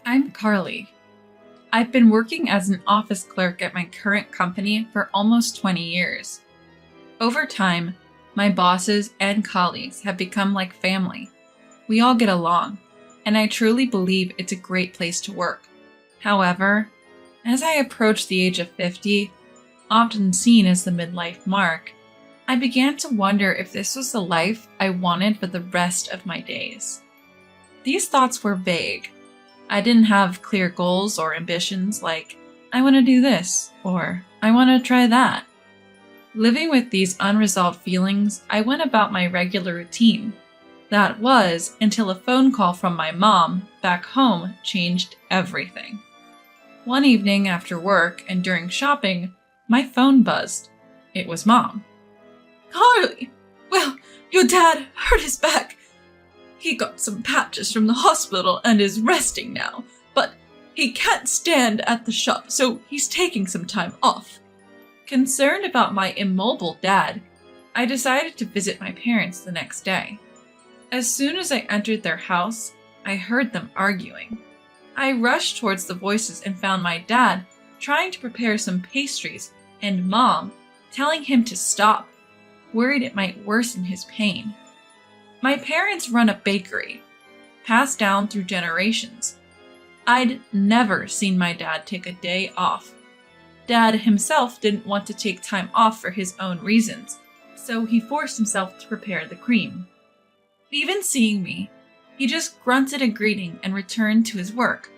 I'm Carly. I've been working as an office clerk at my current company for almost 20 years. Over time, my bosses and colleagues have become like family. We all get along, and I truly believe it's a great place to work. However, as I approach the age of 50, often seen as the midlife mark, I began to wonder if this was the life I wanted for the rest of my days. These thoughts were vague. I didn't have clear goals or ambitions like, I want to do this, or I want to try that. Living with these unresolved feelings, I went about my regular routine. That was until a phone call from my mom back home changed everything. One evening after work and during shopping, my phone buzzed. It was Mom. Carly! Well, your dad hurt his back. He got some patches from the hospital and is resting now, but he can't stand at the shop, so he's taking some time off. Concerned about my immobile dad, I decided to visit my parents the next day. As soon as I entered their house, I heard them arguing. I rushed towards the voices and found my dad trying to prepare some pastries and Mom telling him to stop, worried it might worsen his pain. My parents run a bakery, passed down through generations. I'd never seen my dad take a day off. Dad himself didn't want to take time off for his own reasons, so he forced himself to prepare the cream. Even seeing me, he just grunted a greeting and returned to his work.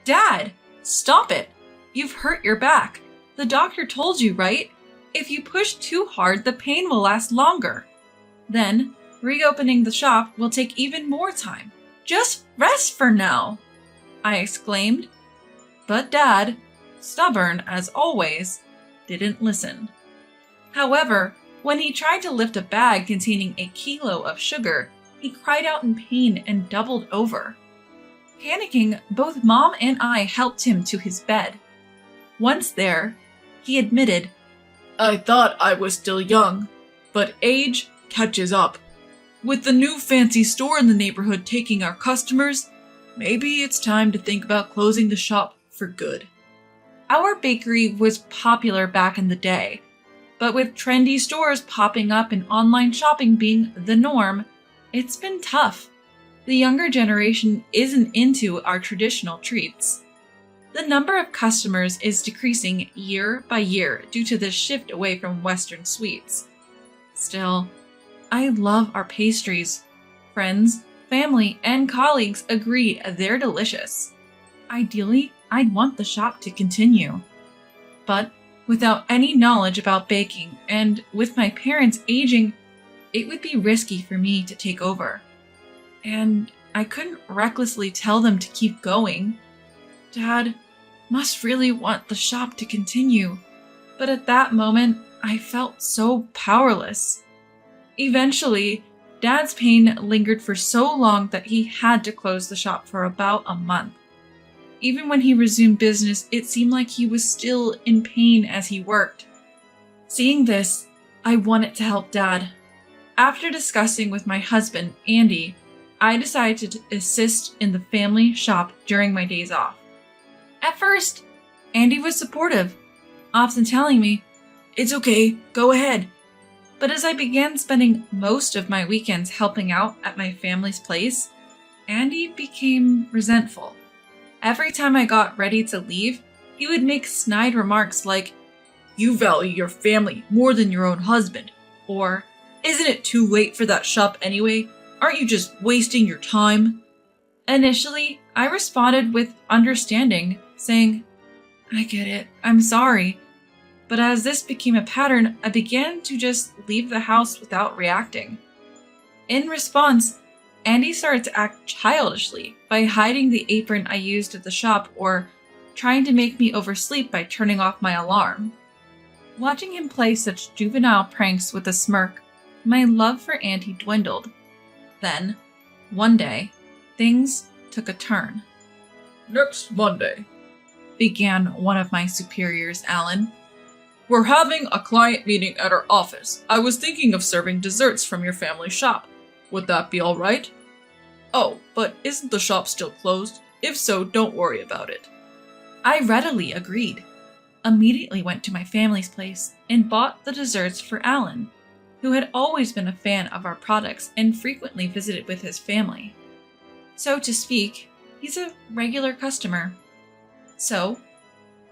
Dad, stop it! You've hurt your back. The doctor told you, right? If you push too hard, the pain will last longer. Then, reopening the shop will take even more time. Just rest for now, I exclaimed. But Dad, stubborn as always, didn't listen. However, when he tried to lift a bag containing a kilo of sugar, he cried out in pain and doubled over. Panicking, both Mom and I helped him to his bed. Once there, he admitted, I thought I was still young, but age catches up. With the new fancy store in the neighborhood taking our customers, maybe it's time to think about closing the shop for good. Our bakery was popular back in the day, but with trendy stores popping up and online shopping being the norm, it's been tough. The younger generation isn't into our traditional treats. The number of customers is decreasing year by year due to this shift away from Western sweets. Still, I love our pastries. Friends, family, and colleagues agree they're delicious. Ideally, I'd want the shop to continue. But without any knowledge about baking and with my parents aging, it would be risky for me to take over. And I couldn't recklessly tell them to keep going. Dad must really want the shop to continue, but at that moment, I felt so powerless. Eventually, Dad's pain lingered for so long that he had to close the shop for about a month. Even when he resumed business, it seemed like he was still in pain as he worked. Seeing this, I wanted to help Dad. After discussing with my husband, Andy, I decided to assist in the family shop during my days off. At first, Andy was supportive, often telling me, "It's okay, go ahead." But as I began spending most of my weekends helping out at my family's place, Andy became resentful. Every time I got ready to leave, he would make snide remarks like, "You value your family more than your own husband," or, "Isn't it too late for that shop anyway? Aren't you just wasting your time?" Initially, I responded with understanding, saying, "I get it, I'm sorry." But as this became a pattern, I began to just leave the house without reacting. In response, Andy started to act childishly by hiding the apron I used at the shop or trying to make me oversleep by turning off my alarm. Watching him play such juvenile pranks with a smirk, my love for Andy dwindled. Then, one day, things took a turn. Next Monday, began one of my superiors, Alan. We're having a client meeting at our office. I was thinking of serving desserts from your family shop. Would that be all right? Oh, but isn't the shop still closed? If so, don't worry about it. I readily agreed. Immediately went to my family's place and bought the desserts for Alan, who had always been a fan of our products and frequently visited with his family. So to speak, he's a regular customer. So,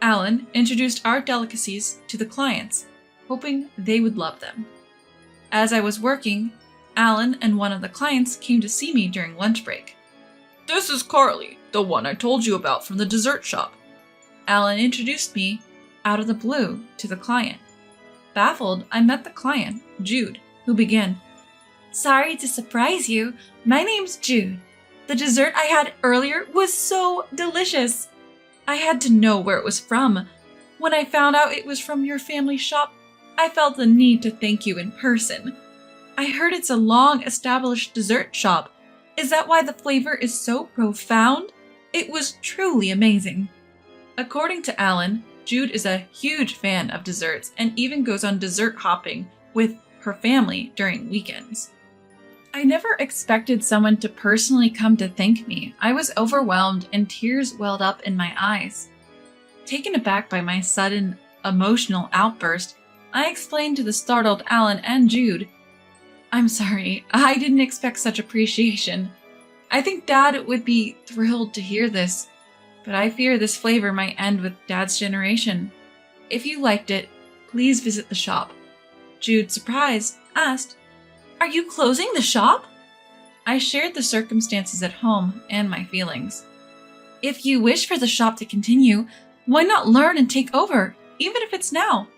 Alan introduced our delicacies to the clients, hoping they would love them. As I was working, Alan and one of the clients came to see me during lunch break. This is Carly, the one I told you about from the dessert shop. Alan introduced me out of the blue to the client. Baffled, I met the client, Jude, who began, "Sorry to surprise you. My name's Jude. The dessert I had earlier was so delicious. I had to know where it was from. When I found out it was from your family shop, I felt the need to thank you in person. I heard it's a long-established dessert shop. Is that why the flavor is so profound? It was truly amazing." According to Alan, Jude is a huge fan of desserts and even goes on dessert hopping with her family during weekends. I never expected someone to personally come to thank me. I was overwhelmed and tears welled up in my eyes. Taken aback by my sudden emotional outburst, I explained to the startled Alan and Jude, "I'm sorry, I didn't expect such appreciation. I think Dad would be thrilled to hear this, but I fear this flavor might end with Dad's generation. If you liked it, please visit the shop." Jude, surprised, asked, "Are you closing the shop?" I shared the circumstances at home and my feelings. "If you wish for the shop to continue, why not learn and take over, even if it's now?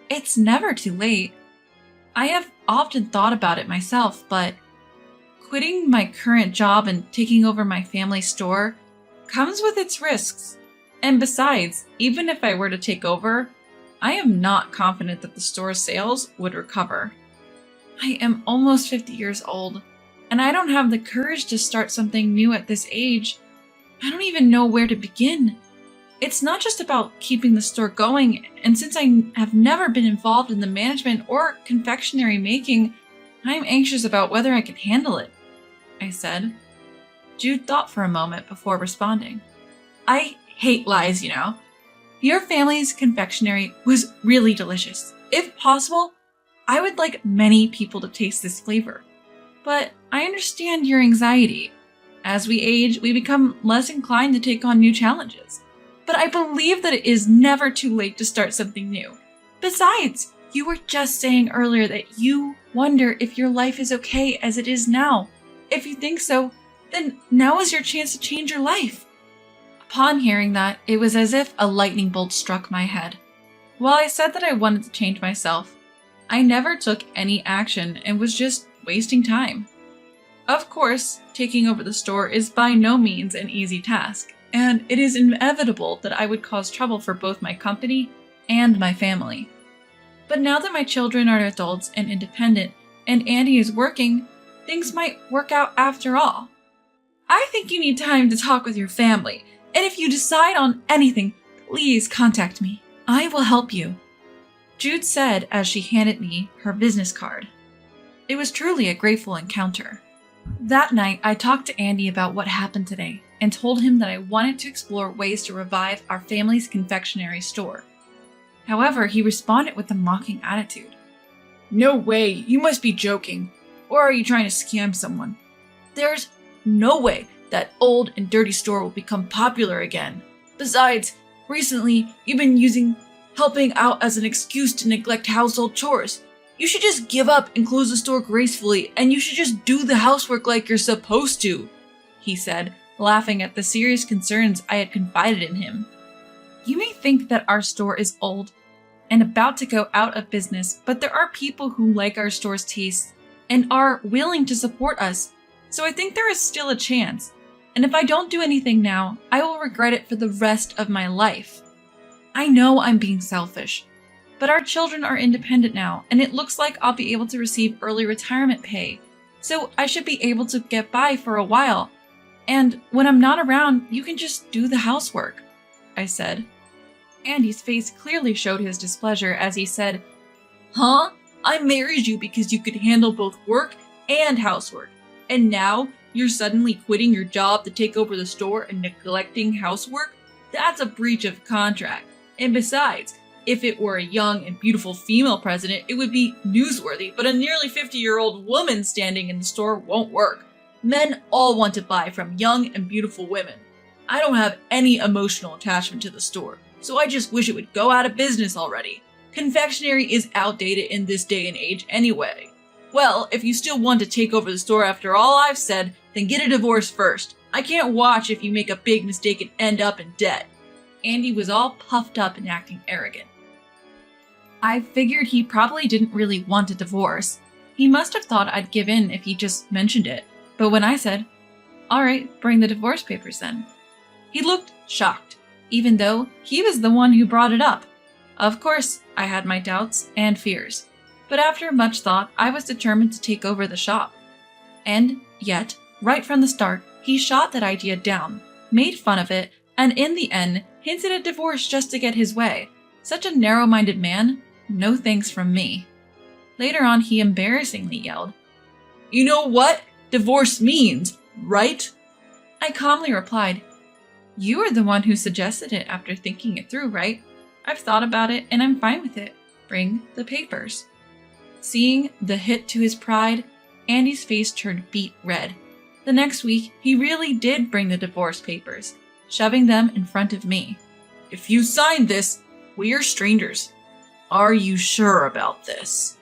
It's never too late. I have often thought about it myself, but quitting my current job and taking over my family store comes with its risks. And besides, even if I were to take over, I am not confident that the store's sales would recover. I am almost 50 years old, and I don't have the courage to start something new at this age. I don't even know where to begin. It's not just about keeping the store going, and since I have never been involved in the management or confectionery making, I am anxious about whether I can handle it," I said. Jude thought for a moment before responding. "I hate lies, you know. Your family's confectionery was really delicious. If possible, I would like many people to taste this flavor. But I understand your anxiety. As we age, we become less inclined to take on new challenges. But I believe that it is never too late to start something new. Besides, you were just saying earlier that you wonder if your life is okay as it is now. If you think so, then now is your chance to change your life." Upon hearing that, it was as if a lightning bolt struck my head. While I said that I wanted to change myself, I never took any action and was just wasting time. Of course, taking over the store is by no means an easy task, and it is inevitable that I would cause trouble for both my company and my family. But now that my children are adults and independent, and Andy is working, things might work out after all. I think you need time to talk with your family, and if you decide on anything, please contact me. I will help you," Jude said as she handed me her business card. It was truly a grateful encounter. That night, I talked to Andy about what happened today and told him that I wanted to explore ways to revive our family's confectionery store. However, he responded with a mocking attitude. No way, you must be joking. Or are you trying to scam someone? There's no way that old and dirty store will become popular again. Besides, recently you've been using helping out as an excuse to neglect household chores. You should just give up and close the store gracefully, and you should just do the housework like you're supposed to," he said, laughing at the serious concerns I had confided in him. You may think that our store is old and about to go out of business, but there are people who like our store's taste and are willing to support us, so I think there is still a chance. And if I don't do anything now, I will regret it for the rest of my life. I know I'm being selfish, but our children are independent now, and it looks like I'll be able to receive early retirement pay, so I should be able to get by for a while. And when I'm not around, you can just do the housework, I said. Andy's face clearly showed his displeasure as he said, "Huh? I married you because you could handle both work and housework, and now You're suddenly quitting your job to take over the store and neglecting housework? That's a breach of contract. And besides, if it were a young and beautiful female president, it would be newsworthy, but a nearly 50-year-old woman standing in the store won't work. Men all want to buy from young and beautiful women. I don't have any emotional attachment to the store, so I just wish it would go out of business already. Confectionery is outdated in this day and age anyway. Well, if you still want to take over the store after all I've said, then get a divorce first. I can't watch if you make a big mistake and end up in debt. Andy was all puffed up and acting arrogant. I figured he probably didn't really want a divorce. He must have thought I'd give in if he just mentioned it. But when I said, "All right, bring the divorce papers then," he looked shocked, even though he was the one who brought it up. Of course, I had my doubts and fears, but after much thought, I was determined to take over the shop. And yet, right from the start, he shot that idea down, made fun of it, and in the end, hinted at divorce just to get his way. Such a narrow-minded man, no thanks from me. Later on, he embarrassingly yelled, "You know what divorce means, right?" I calmly replied, "You are the one who suggested it after thinking it through, right? I've thought about it and I'm fine with it. Bring the papers." Seeing the hit to his pride, Andy's face turned beet red. The next week, he really did bring the divorce papers, shoving them in front of me. "If you sign this, we are strangers. Are you sure about this?"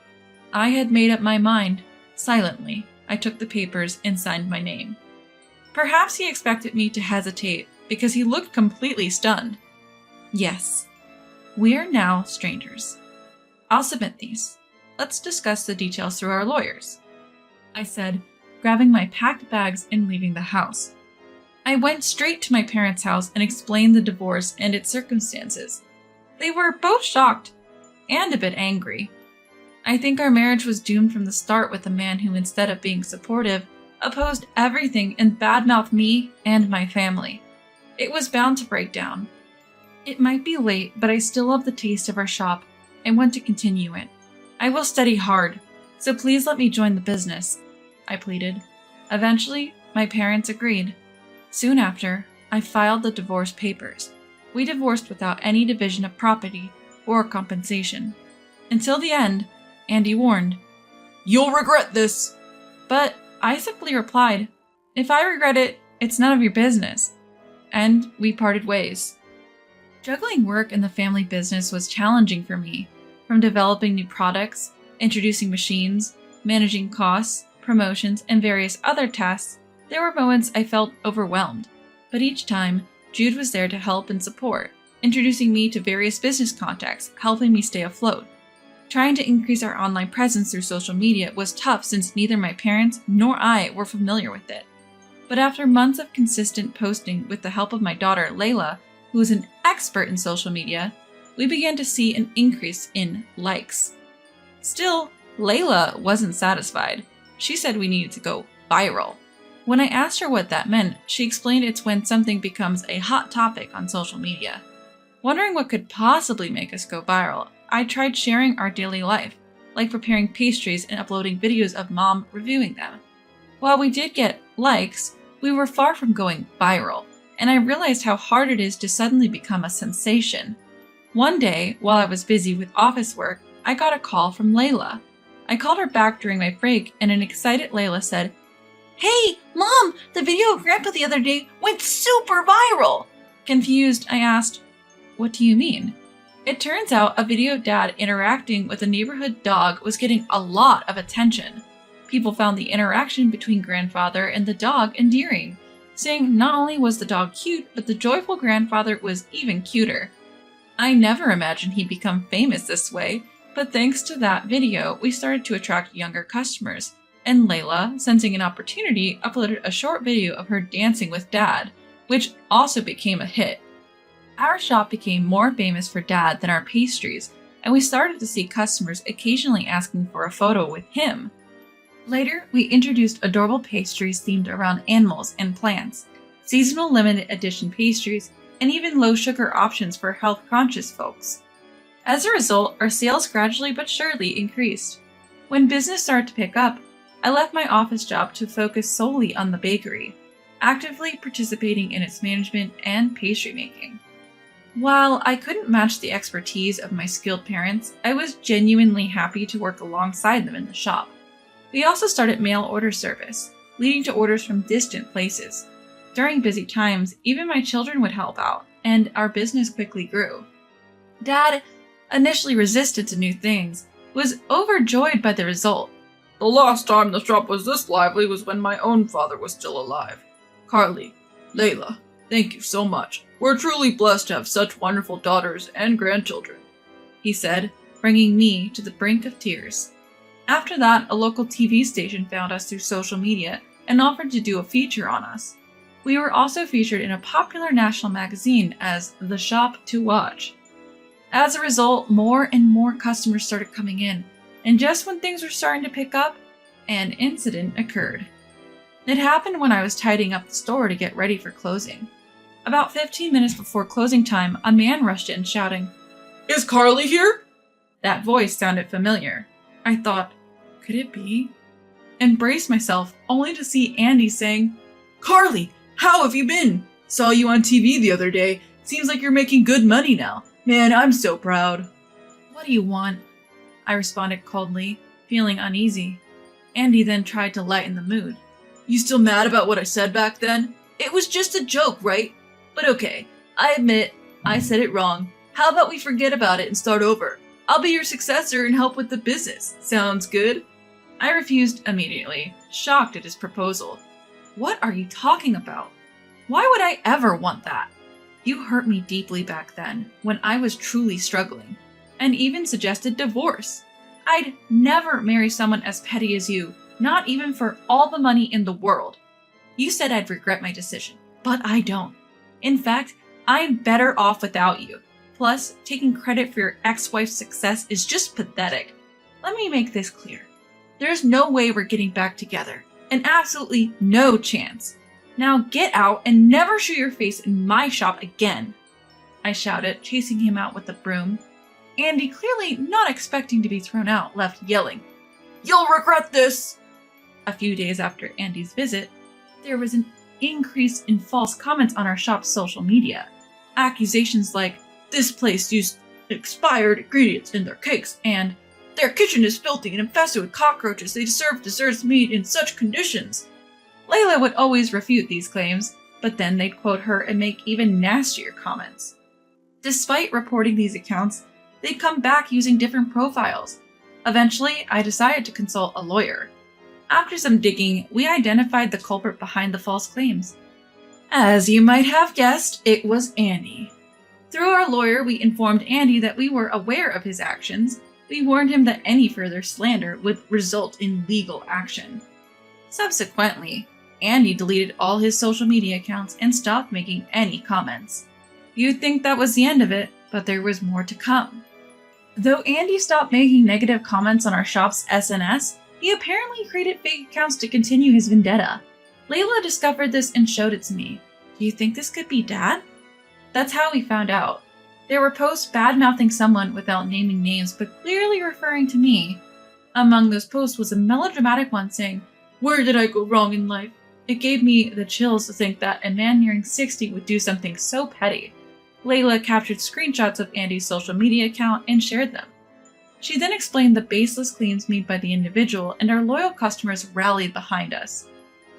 I had made up my mind. Silently, I took the papers and signed my name. Perhaps he expected me to hesitate because he looked completely stunned. "Yes, we are now strangers. I'll submit these. Let's discuss the details through our lawyers," I said, grabbing my packed bags and leaving the house. I went straight to my parents' house and explained the divorce and its circumstances. They were both shocked and a bit angry. I think our marriage was doomed from the start with a man who, instead of being supportive, opposed everything and badmouthed me and my family. It was bound to break down. It might be late, but I still love the taste of our shop and want to continue it. I will study hard, so please let me join the business, I pleaded. Eventually, my parents agreed. Soon after, I filed the divorce papers. We divorced without any division of property or compensation. Until the end, Andy warned, "You'll regret this." But I simply replied, "If I regret it, it's none of your business." And we parted ways. Juggling work and the family business was challenging for me, from developing new products, introducing machines, managing costs, promotions, and various other tasks. There were moments I felt overwhelmed, but each time, Jude was there to help and support, introducing me to various business contacts, helping me stay afloat. Trying to increase our online presence through social media was tough since neither my parents nor I were familiar with it. But after months of consistent posting with the help of my daughter Layla, who is an expert in social media, we began to see an increase in likes. Still, Layla wasn't satisfied. She said we needed to go viral. When I asked her what that meant, she explained it's when something becomes a hot topic on social media. Wondering what could possibly make us go viral, I tried sharing our daily life, like preparing pastries and uploading videos of Mom reviewing them. While we did get likes, we were far from going viral, and I realized how hard it is to suddenly become a sensation. One day, while I was busy with office work, I got a call from Layla. I called her back during my break, and an excited Layla said, "Hey, Mom, the video of Grandpa the other day went super viral." Confused, I asked, "What do you mean?" It turns out a video of Dad interacting with a neighborhood dog was getting a lot of attention. People found the interaction between grandfather and the dog endearing, saying not only was the dog cute, but the joyful grandfather was even cuter. I never imagined he'd become famous this way, but thanks to that video, we started to attract younger customers, and Layla, sensing an opportunity, uploaded a short video of her dancing with Dad, which also became a hit. Our shop became more famous for Dad than our pastries, and we started to see customers occasionally asking for a photo with him. Later, we introduced adorable pastries themed around animals and plants, seasonal limited edition pastries, and even low-sugar options for health-conscious folks. As a result, our sales gradually but surely increased. When business started to pick up, I left my office job to focus solely on the bakery, actively participating in its management and pastry making. While I couldn't match the expertise of my skilled parents, I was genuinely happy to work alongside them in the shop. We also started mail order service, leading to orders from distant places. During busy times, even my children would help out, and our business quickly grew. Dad, initially resistant to new things, was overjoyed by the result. The last time the shop was this lively was when my own father was still alive. Carly, Layla, thank you so much. We're truly blessed to have such wonderful daughters and grandchildren, he said, bringing me to the brink of tears. After that, a local TV station found us through social media and offered to do a feature on us. We were also featured in a popular national magazine as the shop to watch. As a result, more and more customers started coming in, and just when things were starting to pick up, an incident occurred. It happened when I was tidying up the store to get ready for closing. About 15 minutes before closing time, a man rushed in shouting, "Is Carly here?" That voice sounded familiar. I thought, could it be? And braced myself, only to see Andy saying, "Carly, how have you been? Saw you on TV the other day. Seems like you're making good money now. Man, I'm so proud." "What do you want?" I responded coldly, feeling uneasy. Andy then tried to lighten the mood. "You still mad about what I said back then? It was just a joke, right? But okay, I admit, I said it wrong. How about we forget about it and start over? I'll be your successor and help with the business. Sounds good?" I refused immediately, shocked at his proposal. What are you talking about? Why would I ever want that? You hurt me deeply back then, when I was truly struggling, and even suggested divorce. I'd never marry someone as petty as you, not even for all the money in the world. You said I'd regret my decision, but I don't. In fact, I'm better off without you. Plus, taking credit for your ex-wife's success is just pathetic. Let me make this clear. There's no way we're getting back together, and absolutely no chance. Now get out and never show your face in my shop again, I shouted, chasing him out with the broom. Andy, clearly not expecting to be thrown out, left yelling, "You'll regret this!" A few days after Andy's visit, there was an increase in false comments on our shop's social media. Accusations like, "This place used expired ingredients in their cakes," and "Their kitchen is filthy and infested with cockroaches. They serve desserts made in such conditions." Layla would always refute these claims, but then they'd quote her and make even nastier comments. Despite reporting these accounts, they'd come back using different profiles. Eventually, I decided to consult a lawyer. After some digging, we identified the culprit behind the false claims. As you might have guessed, it was Andy. Through our lawyer, we informed Andy that we were aware of his actions. We warned him that any further slander would result in legal action. Subsequently, Andy deleted all his social media accounts and stopped making any comments. You'd think that was the end of it, but there was more to come. Though Andy stopped making negative comments on our shop's SNS, he apparently created fake accounts to continue his vendetta. Layla discovered this and showed it to me. Do you think this could be Dad? That's how we found out. There were posts bad-mouthing someone without naming names, but clearly referring to me. Among those posts was a melodramatic one saying, "Where did I go wrong in life?" It gave me the chills to think that a man nearing 60 would do something so petty. Layla captured screenshots of Andy's social media account and shared them. She then explained the baseless claims made by the individual, and our loyal customers rallied behind us.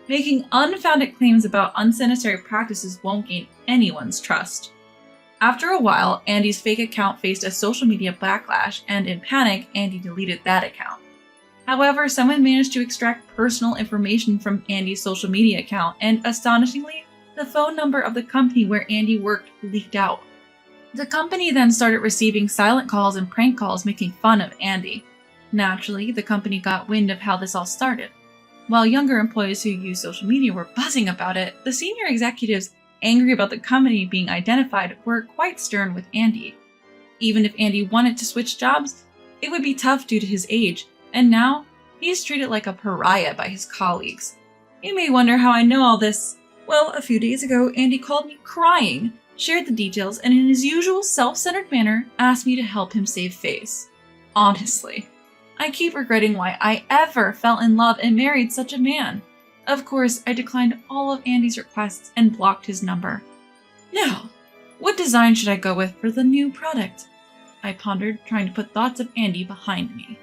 Making unfounded claims about unsanitary practices won't gain anyone's trust. After a while, Andy's fake account faced a social media backlash, and in panic, Andy deleted that account. However, someone managed to extract personal information from Andy's social media account, and astonishingly, the phone number of the company where Andy worked leaked out. The company then started receiving silent calls and prank calls making fun of Andy. Naturally, the company got wind of how this all started. While younger employees who use social media were buzzing about it, the senior executives, angry about the company being identified, were quite stern with Andy. Even if Andy wanted to switch jobs, it would be tough due to his age, and now he's treated like a pariah by his colleagues. You may wonder how I know all this. Well, a few days ago, Andy called me crying, shared the details, and in his usual self-centered manner, asked me to help him save face. Honestly, I keep regretting why I ever fell in love and married such a man. Of course, I declined all of Andy's requests and blocked his number. Now, what design should I go with for the new product? I pondered, trying to put thoughts of Andy behind me.